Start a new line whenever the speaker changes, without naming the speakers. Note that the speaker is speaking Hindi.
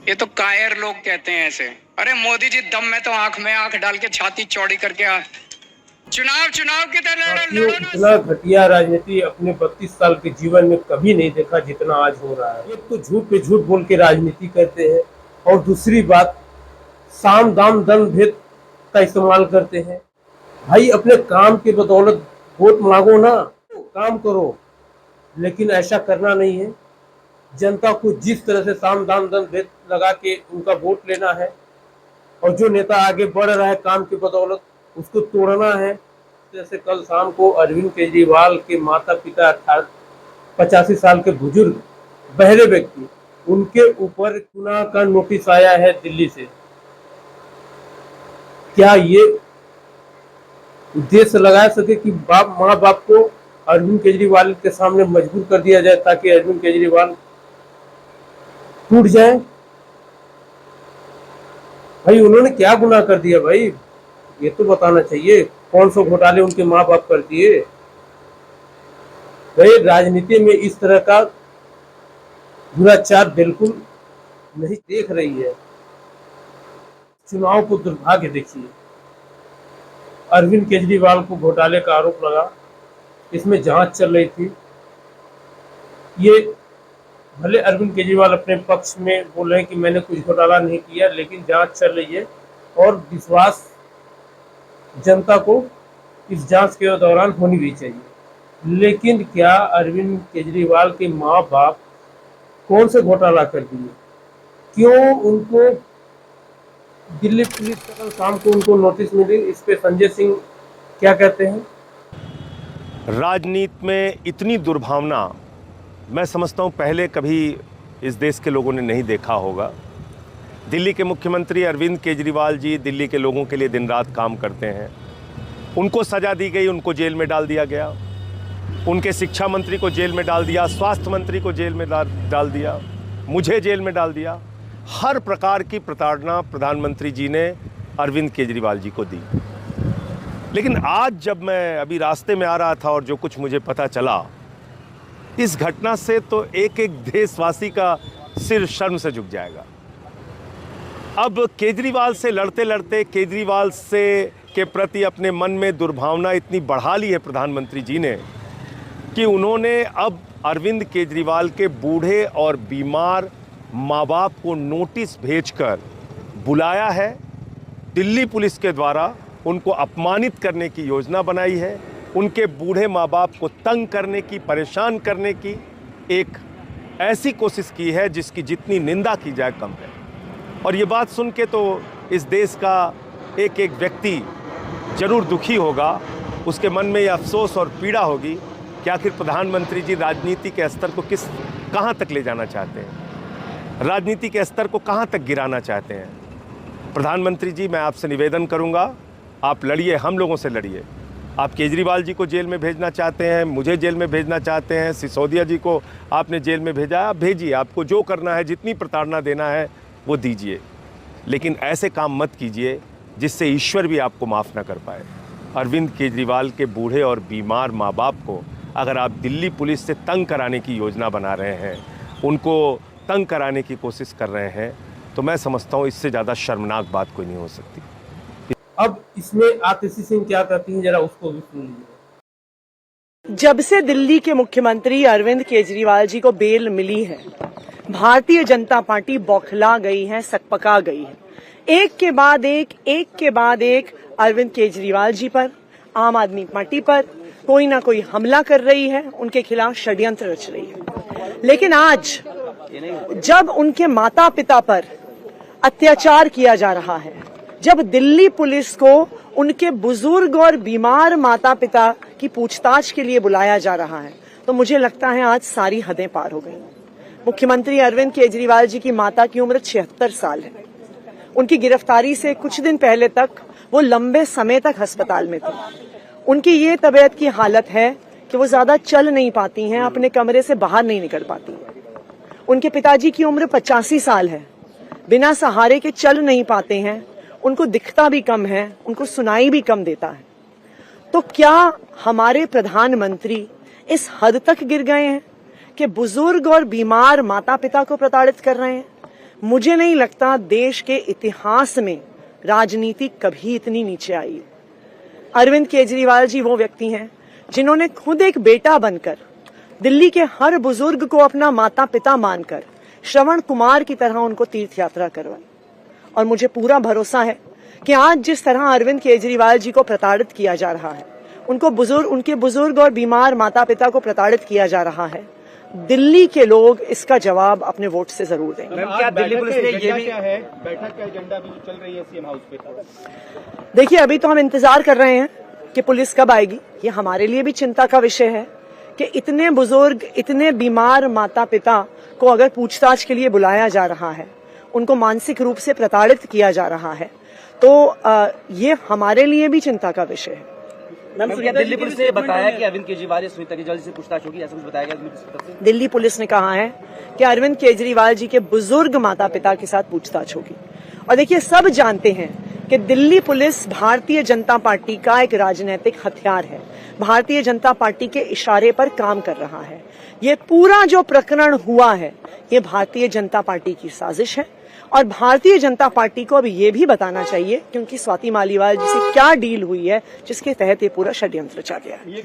ये तो कायर लोग कहते हैं ऐसे। अरे मोदी जी दम में तो आंख में आंख डाल के छाती चौड़ी करके चुनाव की तरह
साथियों,
लड़ो ना।
इतना घटिया राजनीति अपने 32 साल के जीवन में कभी नहीं देखा जितना आज हो रहा है। एक तो झूठ पे झूठ बोल के राजनीति करते हैं, और दूसरी बात, साम दाम दंड भेद का इस्तेमाल करते हैं। भाई, अपने काम की बदौलत वोट मांगो ना, काम करो, लेकिन ऐसा करना नहीं है। जनता को जिस तरह से साम दाम दंड भेद लगा के उनका वोट लेना है, और जो नेता आगे बढ़ रहा है काम की बदौलत, उसको तोड़ना है। जैसे कल शाम को अरविंद केजरीवाल के माता पिता अर्थात 85 साल के बुजुर्ग बहरे व्यक्ति, उनके ऊपर गुनाह का नोटिस आया है दिल्ली से। क्या ये उद्देश्य लगा सके कि बाप माँ बाप को अरविंद केजरीवाल के सामने मजबूर कर दिया जाए ताकि अरविंद केजरीवाल टूट जाए? भाई, उन्होंने क्या गुनाह कर दिया भाई, ये तो बताना चाहिए। कौन से घोटाले उनके माँ बाप कर दिए? भाई, राजनीति में इस तरह का दुराचार बिल्कुल नहीं देख रही है। चुनाव को दुर्भाग्य देखिए। अरविंद केजरीवाल को घोटाले का आरोप लगा, इसमें जांच चल रही थी। ये भले अरविंद केजरीवाल अपने पक्ष में बोल रहे हैं कि मैंने कुछ घोटाला नहीं किया, लेकिन जांच चल रही है और विश्वास जनता को इस जांच के दौरान होनी भी चाहिए। लेकिन क्या अरविंद केजरीवाल के माँ बाप कौन से घोटाला कर दिए? क्यों उनको दिल्ली पुलिस का कल शाम को उनको नोटिस मिली? इस पे संजय सिंह क्या कहते हैं?
राजनीति में इतनी दुर्भावना मैं समझता हूँ पहले कभी इस देश के लोगों ने नहीं देखा होगा। दिल्ली के मुख्यमंत्री अरविंद केजरीवाल जी दिल्ली के लोगों के लिए दिन रात काम करते हैं। उनको सज़ा दी गई, उनको जेल में डाल दिया गया, उनके शिक्षा मंत्री को जेल में डाल दिया, स्वास्थ्य मंत्री को जेल में डाल दिया, मुझे जेल में डाल दिया। हर प्रकार की प्रताड़ना प्रधानमंत्री जी ने अरविंद केजरीवाल जी को दी। लेकिन आज जब मैं अभी रास्ते में आ रहा था और जो कुछ मुझे पता चला इस घटना से, तो एक एक देशवासी का सिर शर्म से झुक जाएगा। अब केजरीवाल से लड़ते लड़ते केजरीवाल से के प्रति अपने मन में दुर्भावना इतनी बढ़ा ली है प्रधानमंत्री जी ने कि उन्होंने अब अरविंद केजरीवाल के बूढ़े और बीमार माँ बाप को नोटिस भेजकर बुलाया है। दिल्ली पुलिस के द्वारा उनको अपमानित करने की योजना बनाई है, उनके बूढ़े माँ बाप को तंग करने की, परेशान करने की एक ऐसी कोशिश की है जिसकी जितनी निंदा की जाए कम है। और ये बात सुन के तो इस देश का एक एक व्यक्ति जरूर दुखी होगा, उसके मन में ये अफसोस और पीड़ा होगी कि आखिर प्रधानमंत्री जी राजनीति के स्तर को कहाँ तक ले जाना चाहते हैं, राजनीति के स्तर को कहाँ तक गिराना चाहते हैं। प्रधानमंत्री जी, मैं आपसे निवेदन करूँगा, आप लड़िए, हम लोगों से लड़िए। आप केजरीवाल जी को जेल में भेजना चाहते हैं, मुझे जेल में भेजना चाहते हैं, सिसोदिया जी को आपने जेल में भेजा, आप भेजिए, आपको जो करना है, जितनी प्रताड़ना देना है वो दीजिए, लेकिन ऐसे काम मत कीजिए जिससे ईश्वर भी आपको माफ़ ना कर पाए। अरविंद केजरीवाल के बूढ़े और बीमार माँ बाप को अगर आप दिल्ली पुलिस से तंग कराने की योजना बना रहे हैं, उनको तंग कराने की कोशिश कर रहे हैं, तो मैं समझता हूँ इससे ज़्यादा शर्मनाक बात कोई नहीं हो सकती।
अब इसमें आतिशी सिंह क्या कहती हैं, जरा उसको भी सुन लीजिए।
जब से दिल्ली के मुख्यमंत्री अरविंद केजरीवाल जी को बेल मिली है, भारतीय जनता पार्टी बौखला गई है, सकपका गई है। एक के बाद एक अरविंद केजरीवाल जी पर, आम आदमी पार्टी पर कोई ना कोई हमला कर रही है, उनके खिलाफ षड्यंत्र रच रही है। लेकिन आज जब उनके माता पिता पर अत्याचार किया जा रहा है, जब दिल्ली पुलिस को उनके बुजुर्ग और बीमार माता पिता की पूछताछ के लिए बुलाया जा रहा है, तो मुझे लगता है आज सारी हदें पार हो गई। मुख्यमंत्री अरविंद केजरीवाल जी की माता की उम्र 76 साल है। उनकी गिरफ्तारी से कुछ दिन पहले तक वो लंबे समय तक अस्पताल में थी। उनकी ये तबीयत की हालत है कि वो ज्यादा चल नहीं पाती हैं, अपने कमरे से बाहर नहीं निकल पाती। उनके पिताजी की उम्र 85 साल है, बिना सहारे के चल नहीं पाते हैं, उनको दिखता भी कम है, उनको सुनाई भी कम देता है। तो क्या हमारे प्रधानमंत्री इस हद तक गिर गए हैं कि बुजुर्ग और बीमार माता पिता को प्रताड़ित कर रहे हैं? मुझे नहीं लगता देश के इतिहास में राजनीति कभी इतनी नीचे आई है। अरविंद केजरीवाल जी वो व्यक्ति हैं जिन्होंने खुद एक बेटा बनकर दिल्ली के हर बुजुर्ग को अपना माता पिता मानकर श्रवण कुमार की तरह उनको तीर्थ यात्रा करवाई। और मुझे पूरा भरोसा है कि आज जिस तरह अरविंद केजरीवाल जी को प्रताड़ित किया जा रहा है, उनके बुजुर्ग और बीमार माता पिता को प्रताड़ित किया जा रहा है, दिल्ली के लोग इसका जवाब अपने वोट से जरूर देंगे।
क्या दिल्ली पुलिस ने ये भी क्या है, बैठक का एजेंडा भी चल रही है सीएम हाउस पे?
देखिए, अभी तो हम इंतजार कर रहे हैं कि पुलिस कब आएगी। ये हमारे लिए भी चिंता का विषय है कि इतने बुजुर्ग, इतने बीमार माता पिता को अगर पूछताछ के लिए बुलाया जा रहा है, उनको मानसिक रूप से प्रताड़ित किया जा रहा है, तो ये हमारे लिए भी चिंता का विषय है।
दिल्ली पुलिस ने बताया कि अरविंद केजरीवाल सुनीता केजरीवाल से पूछताछ होगी, ऐसा कुछ बताया गया?
दिल्ली पुलिस ने कहा है कि अरविंद केजरीवाल जी के बुजुर्ग माता पिता के साथ पूछताछ होगी। और देखिए, सब जानते हैं कि दिल्ली पुलिस भारतीय जनता पार्टी का एक राजनीतिक हथियार है, भारतीय जनता पार्टी के इशारे पर काम कर रहा है। ये पूरा जो प्रकरण हुआ है, ये भारतीय जनता पार्टी की साजिश है। और भारतीय जनता पार्टी को अब ये भी बताना चाहिए कि उनकी स्वाति मालीवाल जी से क्या डील हुई है जिसके तहत ये पूरा षड्यंत्र रचा गया है।